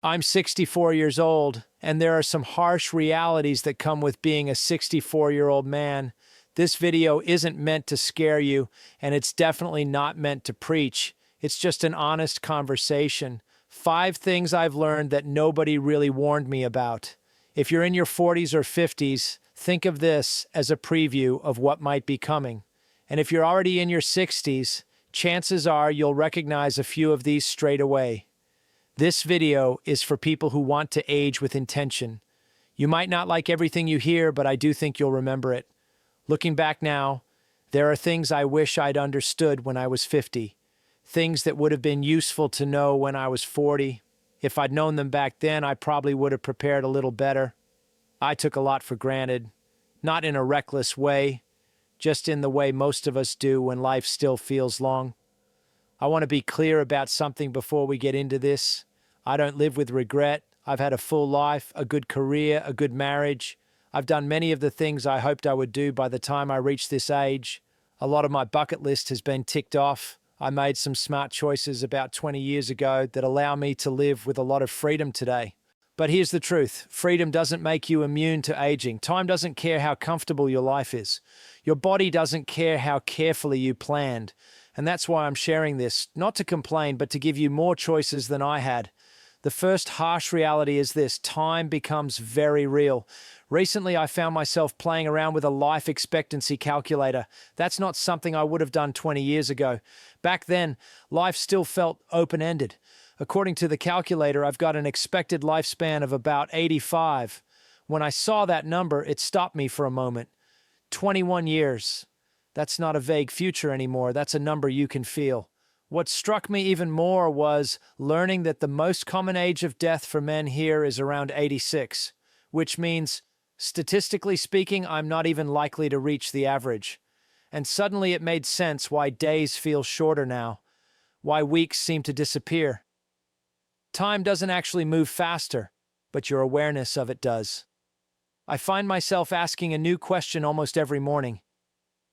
I'm 64 years old, and there are some harsh realities that come with being a 64-year-old man. This video isn't meant to scare you, and it's definitely not meant to preach. It's just an honest conversation. 5 things I've learned that nobody really warned me about. If you're in your 40s or 50s, think of this as a preview of what might be coming. And if you're already in your 60s, chances are you'll recognize a few of these straight away. This video is for people who want to age with intention. You might not like everything you hear, but I do think you'll remember it. Looking back now, there are things I wish I'd understood when I was 50. Things that would have been useful to know when I was 40. If I'd known them back then, I probably would have prepared a little better. I took a lot for granted. Not in a reckless way, just in the way most of us do when life still feels long. I want to be clear about something before we get into this. I don't live with regret. I've had a full life, a good career, a good marriage. I've done many of the things I hoped I would do by the time I reached this age. A lot of my bucket list has been ticked off. I made some smart choices about 20 years ago that allow me to live with a lot of freedom today. But here's the truth. Freedom doesn't make you immune to aging. Time doesn't care how comfortable your life is. Your body doesn't care how carefully you planned. And that's why I'm sharing this, not to complain, but to give you more choices than I had. The first harsh reality is this: time becomes very real. Recently, I found myself playing around with a life expectancy calculator. That's not something I would have done 20 years ago. Back then, life still felt open-ended. According to the calculator, I've got an expected lifespan of about 85. When I saw that number, it stopped me for a moment. 21 years. That's not a vague future anymore. That's a number you can feel. What struck me even more was learning that the most common age of death for men here is around 86, which means, statistically speaking, I'm not even likely to reach the average. And suddenly it made sense why days feel shorter now, why weeks seem to disappear. Time doesn't actually move faster, but your awareness of it does. I find myself asking a new question almost every morning.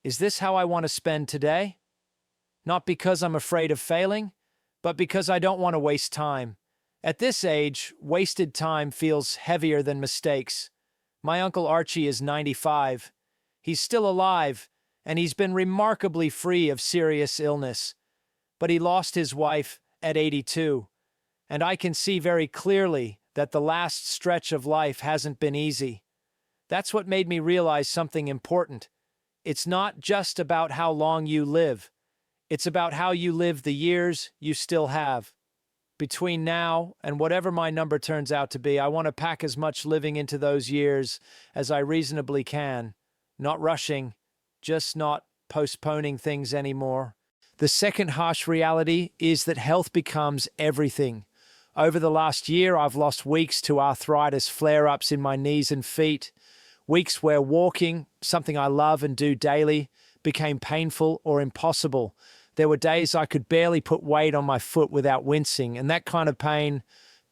Is this how I want to spend today? Not because I'm afraid of failing, but because I don't want to waste time. At this age, wasted time feels heavier than mistakes. My Uncle Archie is 95. He's still alive, and he's been remarkably free of serious illness. But he lost his wife at 82, and I can see very clearly that the last stretch of life hasn't been easy. That's what made me realize something important. It's not just about how long you live. It's about how you live the years you still have. Between now and whatever my number turns out to be, I want to pack as much living into those years as I reasonably can. Not rushing, just not postponing things anymore. The second harsh reality is that health becomes everything. Over the last year, I've lost weeks to arthritis flare-ups in my knees and feet. Weeks where walking, something I love and do daily, became painful or impossible. There were days I could barely put weight on my foot without wincing, and that kind of pain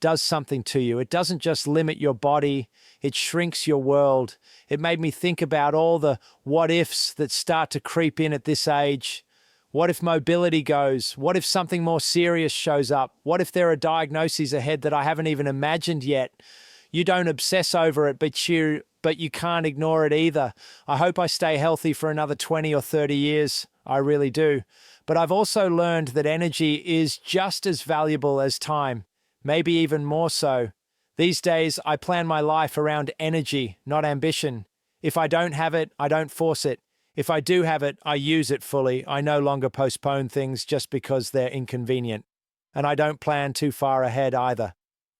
does something to you. It doesn't just limit your body, it shrinks your world. It made me think about all the what-ifs that start to creep in at this age. What if mobility goes? What if something more serious shows up? What if there are diagnoses ahead that I haven't even imagined yet? You don't obsess over it, but you can't ignore it either. I hope I stay healthy for another 20 or 30 years. I really do. But I've also learned that energy is just as valuable as time, maybe even more so. These days, I plan my life around energy, not ambition. If I don't have it, I don't force it. If I do have it, I use it fully. I no longer postpone things just because they're inconvenient. And I don't plan too far ahead either.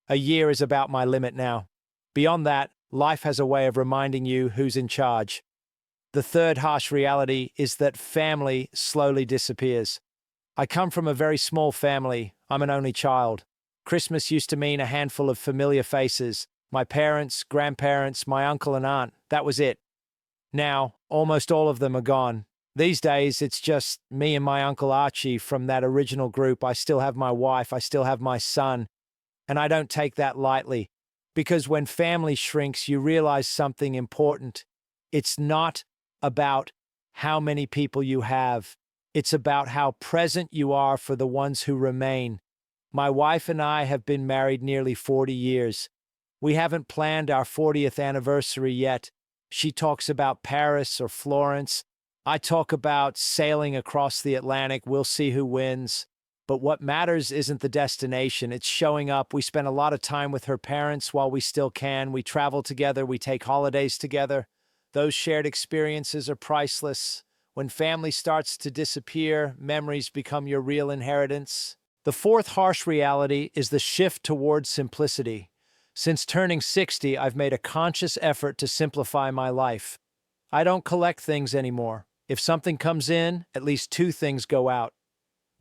A year is about my limit now. Beyond that, life has a way of reminding you who's in charge. The third harsh reality is that family slowly disappears. I come from a very small family. I'm an only child. Christmas used to mean a handful of familiar faces. My parents, grandparents, my uncle and aunt. That was it. Now, almost all of them are gone. These days, it's just me and my Uncle Archie from that original group. I still have my wife. I still have my son. And I don't take that lightly. Because when family shrinks, you realize something important. It's not about how many people you have. It's about how present you are for the ones who remain. My wife and I have been married nearly 40 years. We haven't planned our 40th anniversary yet. She talks about Paris or Florence. I talk about sailing across the Atlantic. We'll see who wins. But what matters isn't the destination, it's showing up. We spend a lot of time with her parents while we still can. We travel together, we take holidays together. Those shared experiences are priceless. When family starts to disappear, memories become your real inheritance. The fourth harsh reality is the shift towards simplicity. Since turning 60, I've made a conscious effort to simplify my life. I don't collect things anymore. If something comes in, at least two things go out.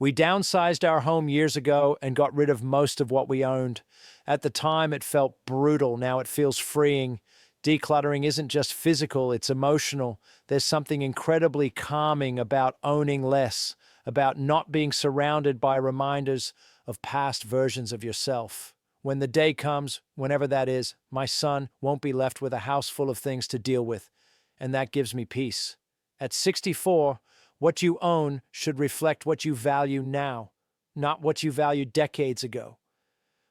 We downsized our home years ago and got rid of most of what we owned. At the time, it felt brutal. Now it feels freeing. Decluttering isn't just physical, it's emotional. There's something incredibly calming about owning less, about not being surrounded by reminders of past versions of yourself. When the day comes, whenever that is, my son won't be left with a house full of things to deal with, and that gives me peace. At 64, what you own should reflect what you value now, not what you valued decades ago.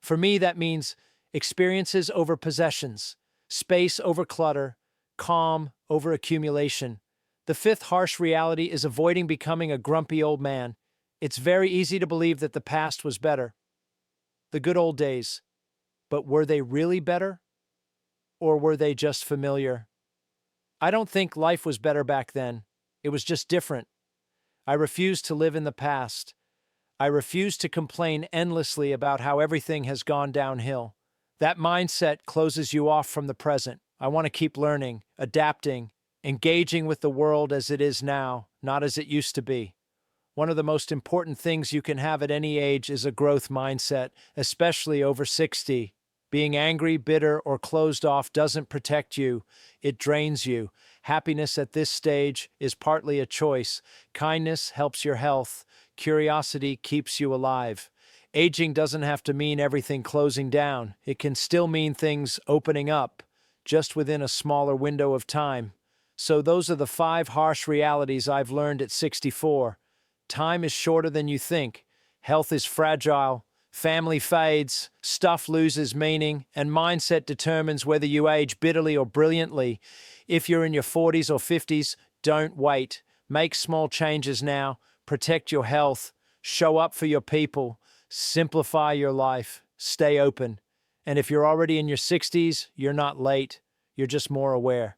For me, that means experiences over possessions, space over clutter, calm over accumulation. The fifth harsh reality is avoiding becoming a grumpy old man. It's very easy to believe that the past was better. The good old days. But were they really better? Or were they just familiar? I don't think life was better back then. It was just different. I refuse to live in the past. I refuse to complain endlessly about how everything has gone downhill. That mindset closes you off from the present. I want to keep learning, adapting, engaging with the world as it is now, not as it used to be. One of the most important things you can have at any age is a growth mindset, especially over 60. Being angry, bitter, or closed off doesn't protect you, it drains you. Happiness at this stage is partly a choice. Kindness helps your health. Curiosity keeps you alive. Aging doesn't have to mean everything closing down. It can still mean things opening up, just within a smaller window of time. So those are the 5 harsh realities I've learned at 64. Time is shorter than you think. Health is fragile. Family fades, stuff loses meaning, and mindset determines whether you age bitterly or brilliantly. If you're in your 40s or 50s, don't wait. Make small changes now. Protect your health. Show up for your people. Simplify your life. Stay open. And if you're already in your 60s, you're not late. You're just more aware.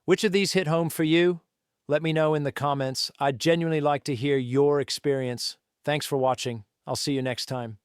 Which of these hit home for you? Let me know in the comments. I'd genuinely like to hear your experience. Thanks for watching. I'll see you next time.